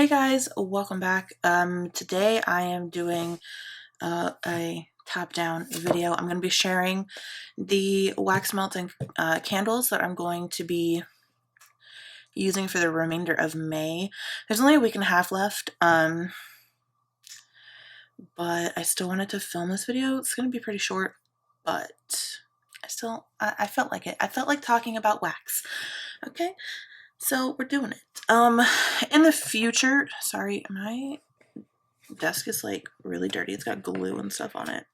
Hey guys, welcome back. Today I am doing a top-down video. I'm going to be sharing the wax melting candles that I'm going to be using for the remainder of May. There's only a week and a half left, but I still wanted to film this video. It's going to be pretty short, but I felt like it. I felt like talking about wax. Okay, so we're doing it. In the future, sorry, my desk is like really dirty. It's got glue and stuff on it.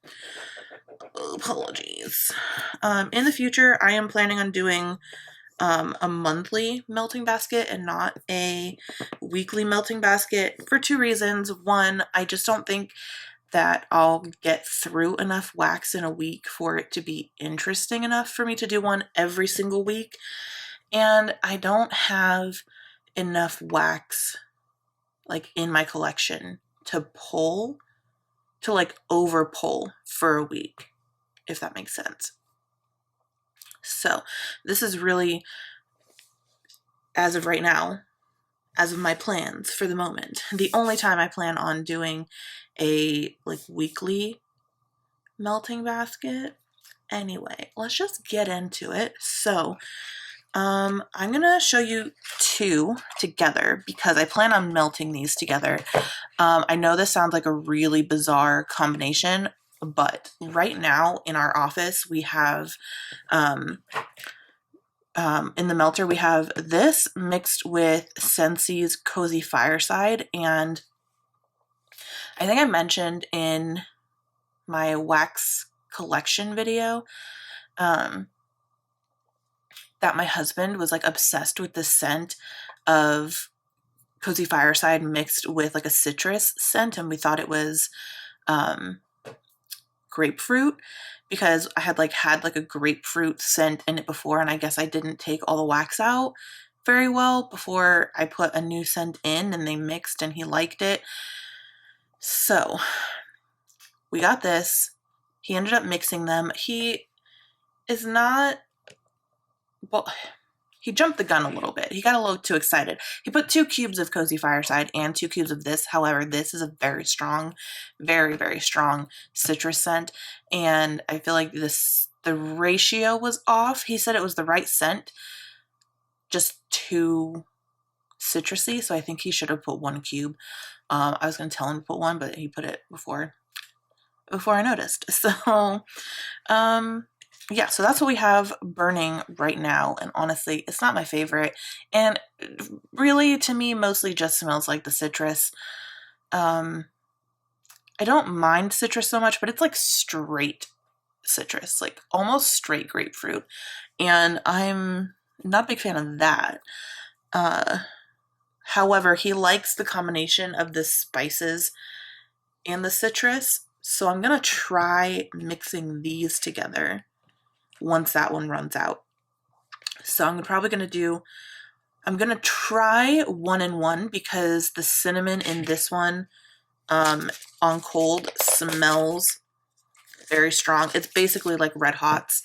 Apologies. In the future, I am planning on doing a monthly melting basket and not a weekly melting basket for two reasons. One, I just don't think that I'll get through enough wax in a week for it to be interesting enough for me to do one every single week. And I don't have enough wax like in my collection to over pull for a week, if that makes sense. So this is really, as of right now, as of my plans for the moment, the only time I plan on doing a weekly melting basket. Anyway, let's just get into it. So I'm gonna show you two together because I plan on melting these together. I know this sounds like a really bizarre combination, but right now in our office we have in the melter we have this mixed with Scentsi's Cozy Fireside, and I think I mentioned in my wax collection video that my husband was like obsessed with the scent of Cozy Fireside mixed with like a citrus scent, and we thought it was grapefruit because I had had a grapefruit scent in it before, and I guess I didn't take all the wax out very well before I put a new scent in, and they mixed and he liked it. So we got this. He ended up mixing them. He is not, well, he jumped the gun a little bit. He got a little too excited. He put 2 cubes of Cozy Fireside and 2 cubes of this. However, this is a very strong, very, very strong citrus scent. And I feel like the ratio was off. He said it was the right scent, just too citrusy. So I think he should have put 1 cube. I was going to tell him to put 1, but he put it before I noticed. So, yeah, so that's what we have burning right now, and honestly, it's not my favorite, and really, to me, mostly just smells like the citrus. I don't mind citrus so much, but it's like straight citrus, like almost straight grapefruit, and I'm not a big fan of that. However, he likes the combination of the spices and the citrus, so I'm gonna try mixing these together once that one runs out. So I'm probably going to try 1 and 1 because the cinnamon in this one on cold smells very strong. It's basically like Red Hots.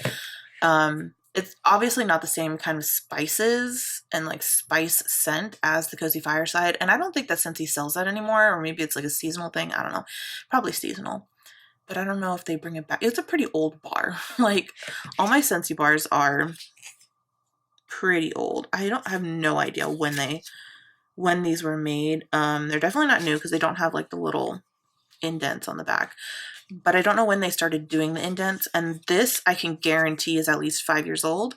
It's obviously not the same kind of spices and spice scent as the Cozy Fireside, and I don't think that Scentsy sells that anymore, or maybe it's like a seasonal thing. I don't know. Probably seasonal. But I don't know if they bring it back. It's a pretty old bar. All my Scentsy bars are pretty old. I have no idea when these were made. They're definitely not new because they don't have the little indents on the back. But I don't know when they started doing the indents. And this I can guarantee is at least 5 years old.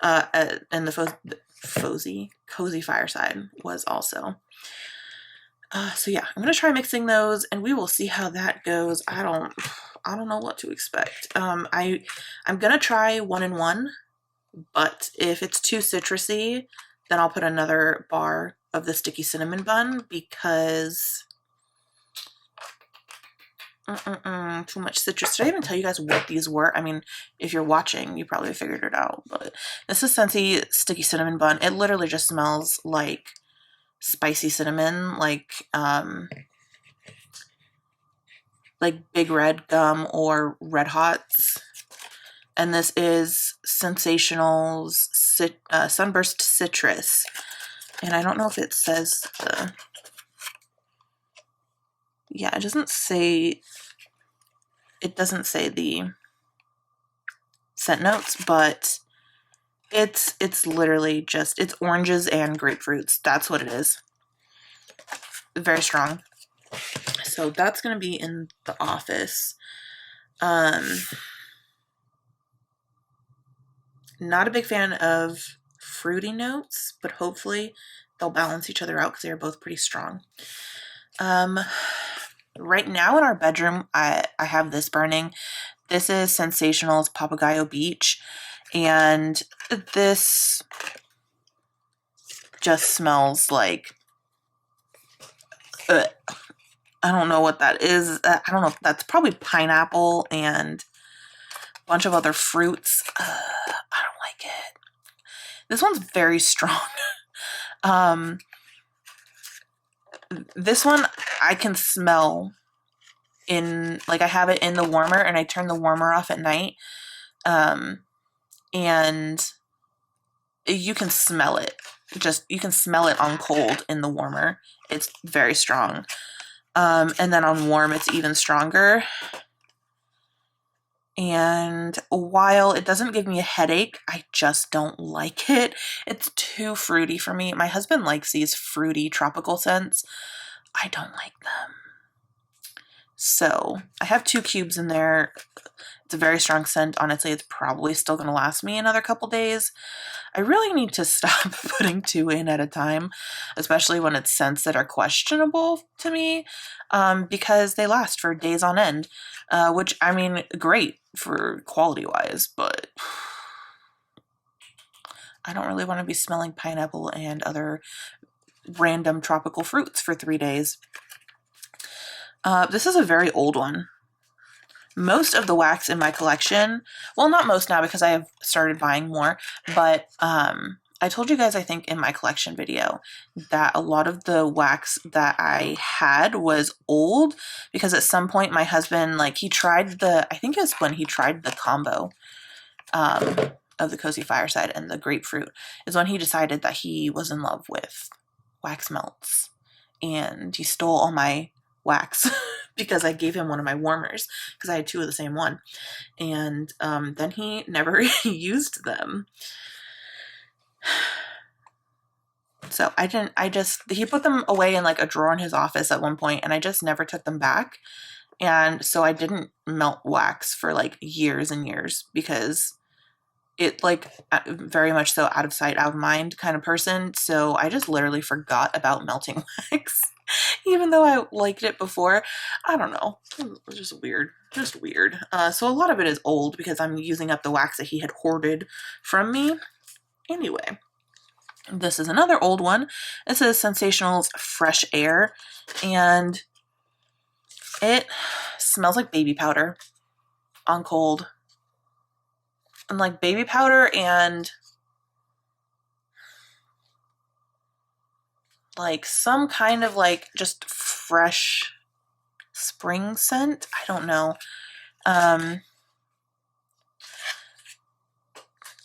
And the Cozy Fireside was also. So yeah, I'm gonna try mixing those, and we will see how that goes. I don't know what to expect. I'm gonna try 1 and 1, but if it's too citrusy, then I'll put another bar of the sticky cinnamon bun because too much citrus. Did I even tell you guys what these were? I mean, if you're watching, you probably figured it out. But this is Scentsy sticky cinnamon bun. It literally just smells like spicy cinnamon, like Big Red Gum or Red Hots. And this is Sensational's Sunburst Citrus. And I don't know if it says yeah, it doesn't say the scent notes, but it's literally just, it's oranges and grapefruits. That's what it is. Very strong. So that's going to be in the office. Not a big fan of fruity notes, but hopefully they'll balance each other out because they're both pretty strong. Right now in our bedroom, I have this burning. This is Sensational's Papagayo Beach, and this just smells like, I don't know what that is. I don't know if that's probably pineapple and a bunch of other fruits. I don't like it. This one's very strong. This one I can smell in, like, I have it in the warmer and I turn the warmer off at night. And you can smell it. You can smell it on cold in the warmer. It's very strong. And then on warm, it's even stronger. And while it doesn't give me a headache, I just don't like it. It's too fruity for me. My husband likes these fruity tropical scents. I don't like them. So I have 2 cubes in there. It's a very strong scent. Honestly, it's probably still going to last me another couple days. I really need to stop putting 2 in at a time, especially when it's scents that are questionable to me, because they last for days on end, which, I mean, great for quality-wise, but I don't really want to be smelling pineapple and other random tropical fruits for 3 days. This is a very old one. Most of the wax in my collection, well, not most now because I have started buying more, but I told you guys, I think, in my collection video that a lot of the wax that I had was old because at some point my husband, like, he tried I think it was when he tried the combo of the Cozy Fireside and the grapefruit, is when he decided that he was in love with wax melts, and he stole all my wax because I gave him one of my warmers because I had 2 of the same one, and then he never used them. So he put them away in like a drawer in his office at one point, and I just never took them back. And so I didn't melt wax for like years and years because it, like, very much so out of sight, out of mind kind of person. So I just literally forgot about melting wax. Even though I liked it before. I don't know. It's just weird. Just weird. So a lot of it is old because I'm using up the wax that he had hoarded from me. Anyway, this is another old one. This is Sensational's Fresh Air, and it smells like baby powder on cold. And like baby powder and like some kind of like just fresh spring scent. I don't know. I'm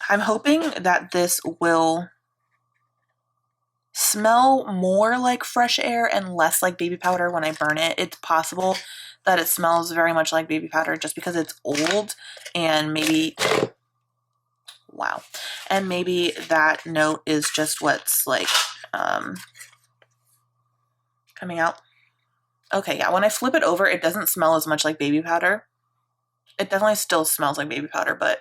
hoping that this will smell more like fresh air and less like baby powder when I burn it. It's possible that it smells very much like baby powder just because it's old, and maybe, wow, and maybe that note is just what's like coming out. Okay, yeah, when I flip it over, it doesn't smell as much like baby powder. It definitely still smells like baby powder, but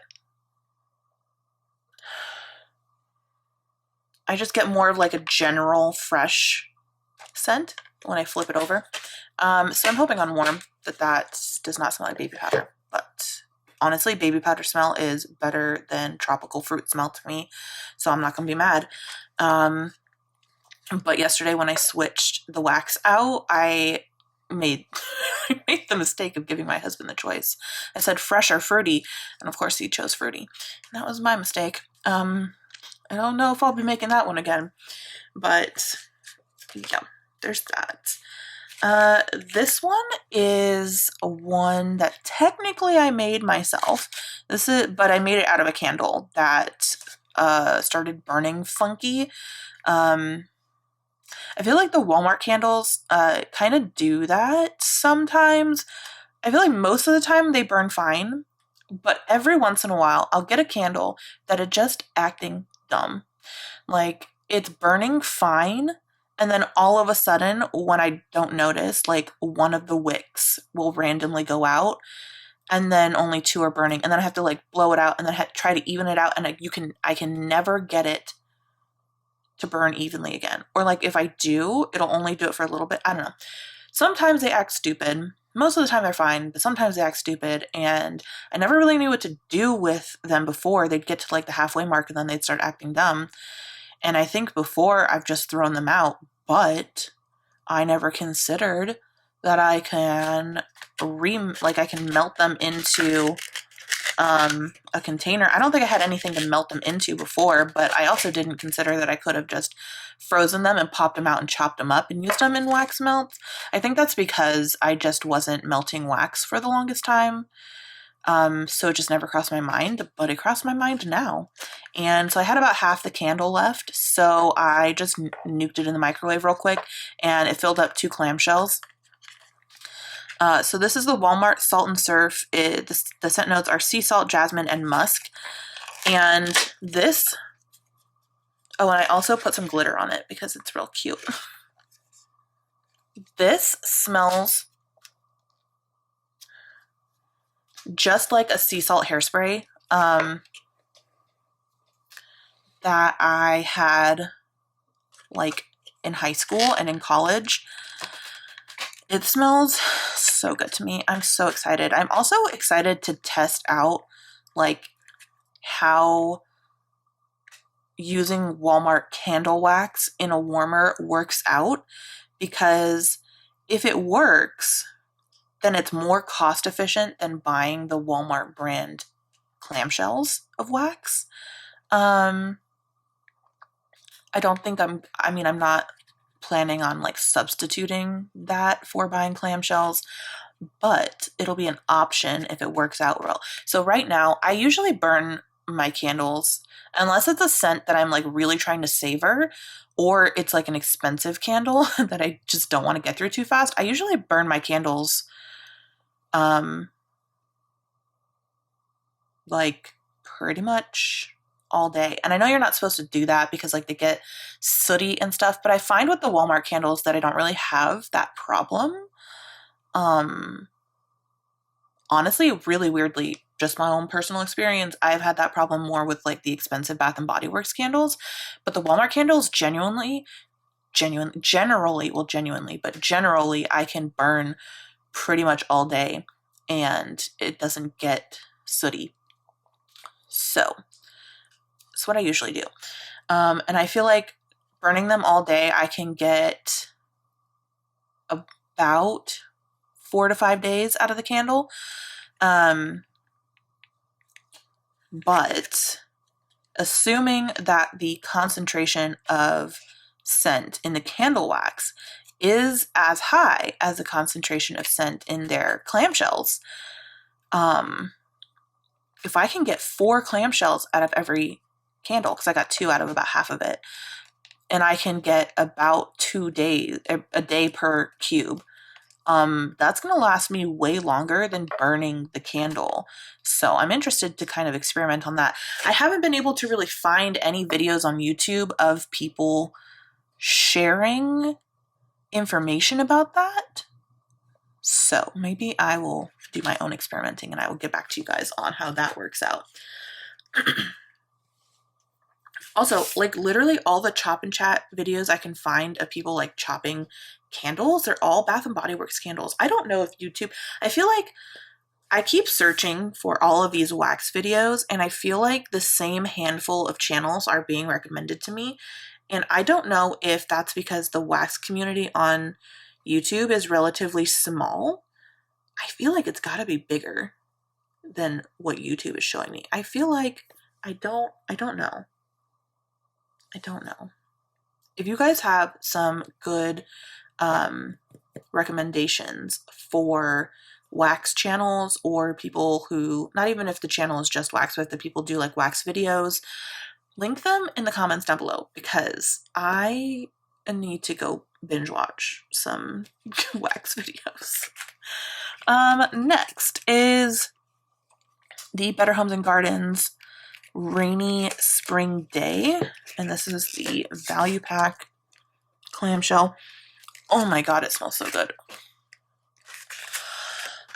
I just get more of like a general fresh scent when I flip it over. So I'm hoping on warm that does not smell like baby powder. But honestly, baby powder smell is better than tropical fruit smell to me, so I'm not going to be mad. But yesterday when I switched the wax out, I made the mistake of giving my husband the choice. I said fresh or fruity, and of course he chose fruity. And that was my mistake. I don't know if I'll be making that one again, but yeah, there's that. This one is one that technically I made myself. But I made it out of a candle that started burning funky. I feel like the Walmart candles kind of do that sometimes. I feel like most of the time they burn fine, but every once in a while I'll get a candle that is just acting dumb. Like it's burning fine, and then all of a sudden, when I don't notice, like one of the wicks will randomly go out, and then only two are burning, and then I have to like blow it out, and then try to even it out, and I can never get it to burn evenly again. Or like if I do, it'll only do it for a little bit. I don't know. Sometimes they act stupid. Most of the time they're fine, but sometimes they act stupid, and I never really knew what to do with them before. They'd get to like the halfway mark and then they'd start acting dumb. And I think before I've just thrown them out, but I never considered that I can I can melt them into a container. I don't think I had anything to melt them into before, but I also didn't consider that I could have just frozen them and popped them out and chopped them up and used them in wax melts. I think that's because I just wasn't melting wax for the longest time. So it just never crossed my mind, but it crossed my mind now. And so I had about half the candle left, so I just nuked it in the microwave real quick, and it filled up 2 clamshells. So this is the Walmart Salt and Surf. The scent notes are sea salt, jasmine, and musk. And this, oh, and I also put some glitter on it because it's real cute. This smells just like a sea salt hairspray that I had like in high school and in college. It smells so good to me. I'm so excited. I'm also excited to test out like how using Walmart candle wax in a warmer works out, because if it works, then it's more cost efficient than buying the Walmart brand clamshells of wax. I don't think I'm not planning on like substituting that for buying clamshells, but it'll be an option if it works out well. So right now, I usually burn my candles, unless it's a scent that I'm like really trying to savor, or it's like an expensive candle that I just don't want to get through too fast. I usually burn my candles like pretty much all day. And I know you're not supposed to do that because like they get sooty and stuff, but I find with the Walmart candles that I don't really have that problem. Honestly, really weirdly, just my own personal experience, I've had that problem more with like the expensive Bath and Body Works candles, but the Walmart candles generally, I can burn pretty much all day and it doesn't get sooty. So that's what I usually do. And I feel like burning them all day, I can get about 4 to 5 days out of the candle. But assuming that the concentration of scent in the candle wax is as high as the concentration of scent in their clamshells, if I can get 4 clamshells out of every candle, because I got 2 out of about half of it, and I can get about 2 days, a day per cube, that's going to last me way longer than burning the candle. So I'm interested to kind of experiment on that. I haven't been able to really find any videos on YouTube of people sharing information about that. So maybe I will do my own experimenting and I will get back to you guys on how that works out. Also, like literally all the chop and chat videos I can find of people like chopping candles, they're all Bath and Body Works candles. I don't know if YouTube, I feel like I keep searching for all of these wax videos and I feel like the same handful of channels are being recommended to me. And I don't know if that's because the wax community on YouTube is relatively small. I feel like it's got to be bigger than what YouTube is showing me. I feel like I don't know. If you guys have some good recommendations for wax channels or people who, not even if the channel is just wax, but if the people do like wax videos, link them in the comments down below because I need to go binge watch some wax videos. Next is the Better Homes and Gardens Rainy Spring Day, and this is the value pack clamshell. Oh my god, it smells so good.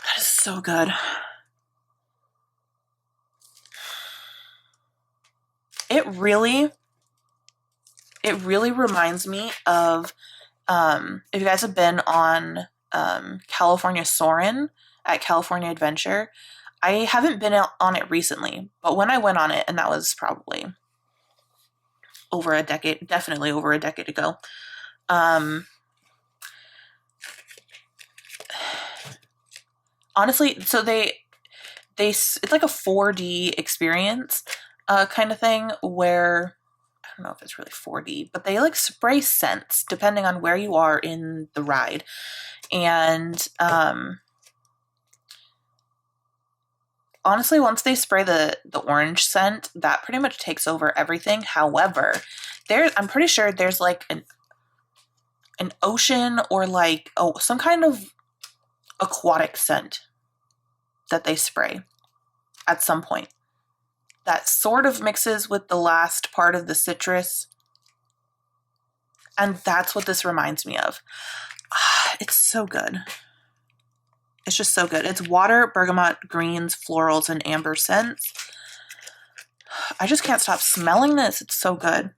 That is so good. It really reminds me of, if you guys have been on California Soarin' at California Adventure. I haven't been on it recently, but when I went on it, and that was probably over a decade, definitely over a decade ago, honestly, so it's like a 4D experience kind of thing, where I don't know if it's really 4D, but they like spray scents depending on where you are in the ride. And honestly, once they spray the orange scent, that pretty much takes over everything. However, I'm pretty sure there's like an ocean or like some kind of aquatic scent that they spray at some point that sort of mixes with the last part of the citrus. And that's what this reminds me of. It's so good. It's just so good. It's water, bergamot, greens, florals, and amber scents. I just can't stop smelling this. It's so good.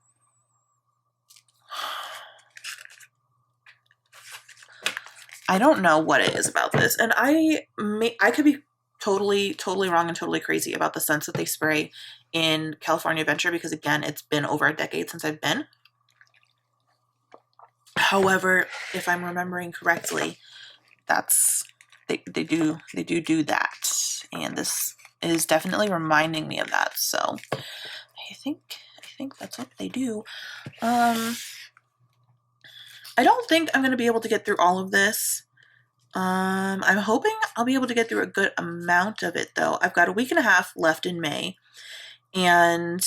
I don't know what it is about this. And I could be totally wrong and totally crazy about the scents that they spray in California Adventure, because again, it's been over a decade since I've been. However, if I'm remembering correctly, they do that, and this is definitely reminding me of that. So I think that's what they do. I don't think I'm gonna be able to get through all of this. I'm hoping I'll be able to get through a good amount of it, though. I've got a week and a half left in May, and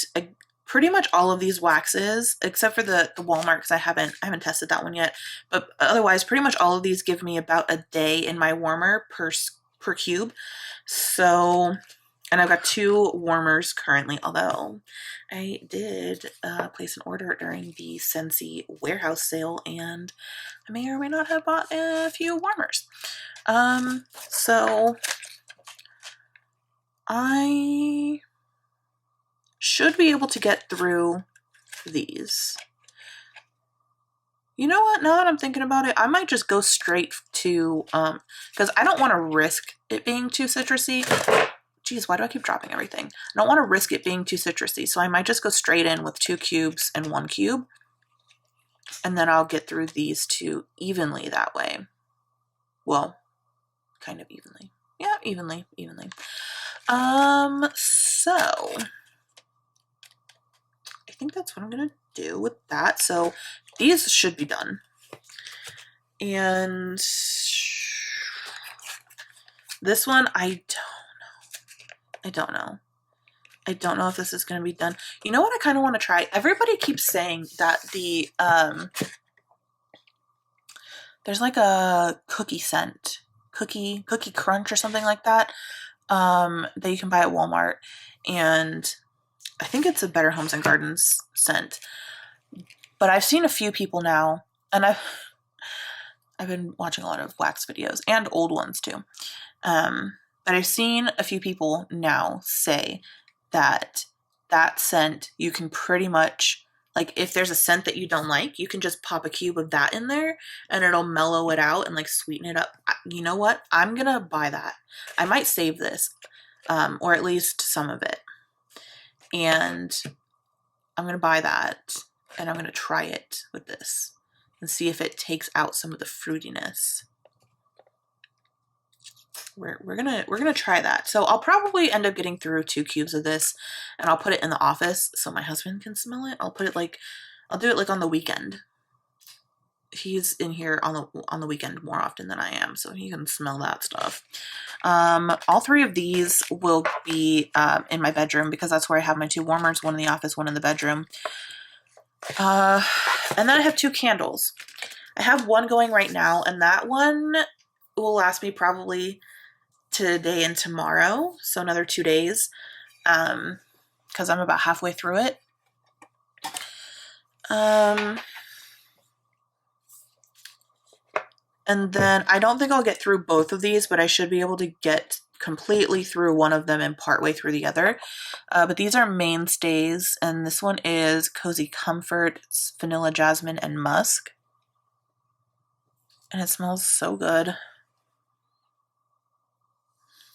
pretty much all of these waxes, except for the Walmart, because I haven't tested that one yet, but otherwise pretty much all of these give me about a day in my warmer per cube. So, and I've got 2 warmers currently, although I did place an order during the Scentsy warehouse sale, and I may or may not have bought a few warmers. So I should be able to get through these. You know what? Now that I'm thinking about it, I might just go straight to, because I don't want to risk it being too citrusy. Jeez, why do I keep dropping everything? I don't want to risk it being too citrusy, so I might just go straight in with 2 cubes and 1 cube. And then I'll get through these 2 evenly that way. Well, kind of evenly. Yeah, evenly. So I think that's what I'm gonna do with that. So these should be done. And this one, I don't know if this is going to be done. You know what I kind of want to try? Everybody keeps saying that the, there's like a cookie scent, cookie crunch or something like that, that you can buy at Walmart. And I think it's a Better Homes and Gardens scent. But I've seen a few people now, and I've been watching a lot of wax videos and old ones too. But I've seen a few people now say that scent, you can pretty much, like, if there's a scent that you don't like, you can just pop a cube of that in there and it'll mellow it out and like sweeten it up. You know what? I'm gonna buy that. I might save this, or at least some of it. And I'm gonna buy that, and I'm gonna try it with this and see if it takes out some of the fruitiness. We're gonna try that. So I'll probably end up getting through 2 cubes of this, and I'll put it in the office so my husband can smell it. I'll do it like on the weekend. He's in here on the weekend more often than I am, so he can smell that stuff. All 3 of these will be in my bedroom, because that's where I have my 2 warmers, one in the office, one in the bedroom. And then I have 2 candles. I have one going right now, and that one will last me probably today and tomorrow, so another 2 days, because I'm about halfway through it. And then I don't think I'll get through both of these, but I should be able to get completely through one of them and partway through the other. But these are mainstays, and this one is Cozy Comfort. It's vanilla, jasmine, and musk. And it smells so good.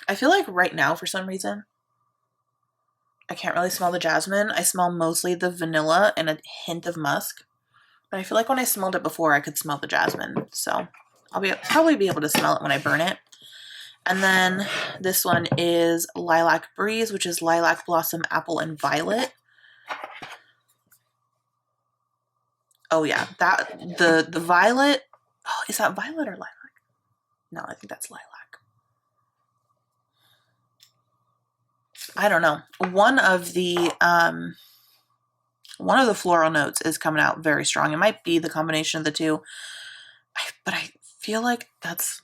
I feel like right now, for some reason, I can't really smell the jasmine. I smell mostly the vanilla and a hint of musk. But I feel like when I smelled it before, I could smell the jasmine. So I'll probably be able to smell it when I burn it. And then this one is Lilac Breeze, which is lilac, blossom, apple, and violet. Oh yeah, that the violet. Oh, is that violet or lilac? No, I think that's lilac. I don't know. One of the floral notes is coming out very strong. It might be the combination of the two, but I feel like that's.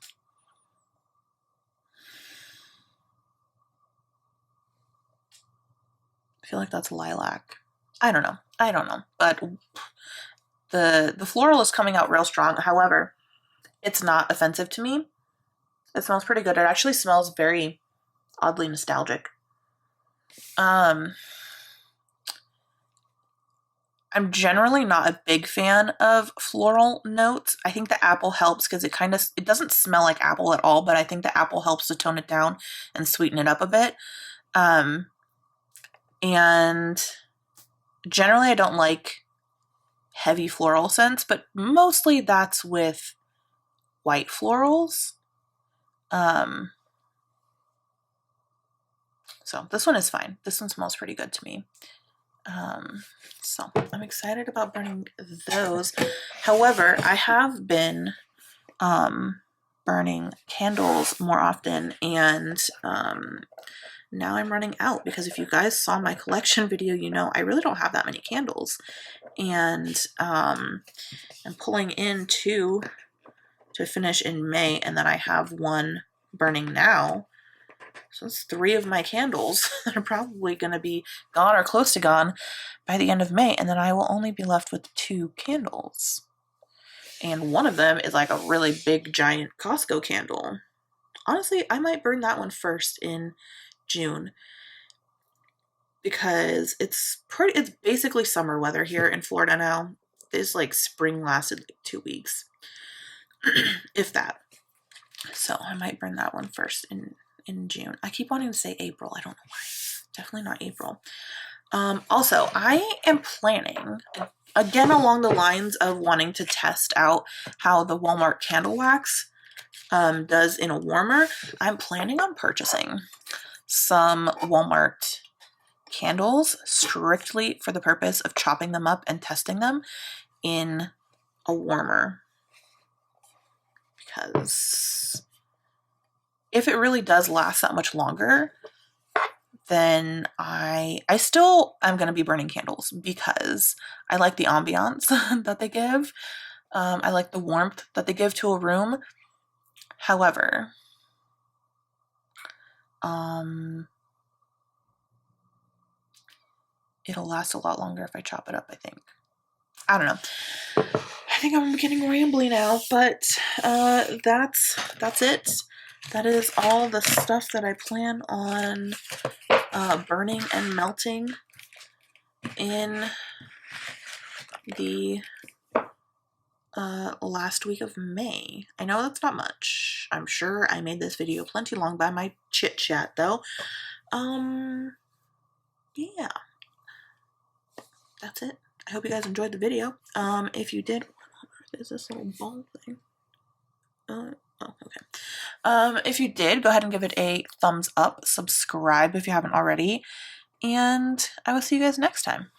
I feel like that's lilac. I don't know. But the floral is coming out real strong. However, it's not offensive to me. It smells pretty good. It actually smells very oddly nostalgic. I'm generally not a big fan of floral notes. I think the apple helps because it doesn't smell like apple at all, but I think the apple helps to tone it down and sweeten it up a bit. And generally I don't like heavy floral scents, but mostly that's with white florals. So this one is fine. This one smells pretty good to me. So I'm excited about burning those. However, I have been burning candles more often, and now I'm running out, because if you guys saw my collection video, you know I really don't have that many candles. And I'm pulling in 2 to finish in May, and then I have 1 burning now. So it's 3 of my candles that are probably going to be gone or close to gone by the end of May, and then I will only be left with 2 candles. And one of them is like a really big, giant Costco candle. Honestly, I might burn that one first in June, because it's basically summer weather here in Florida now. It's like spring lasted like 2 weeks, if that. So I might burn that one first in June. I keep wanting to say April. I don't know why. Definitely not April. Also, I am planning, again along the lines of wanting to test out how the Walmart candle wax does in a warmer. I'm planning on purchasing some Walmart candles strictly for the purpose of chopping them up and testing them in a warmer. Because if it really does last that much longer, then I still am going to be burning candles, because I like the ambiance that they give. I like the warmth that they give to a room. However, it'll last a lot longer if I chop it up, I think. I don't know. I think I'm getting rambly now, but that's it. That is all the stuff that I plan on burning and melting in the last week of May. I know that's not much. I'm sure I made this video plenty long by my chit chat though. Yeah. That's it. I hope you guys enjoyed the video. If you did, what is this little ball thing? Oh, okay. If you did, go ahead and give it a thumbs up, subscribe if you haven't already, and I will see you guys next time.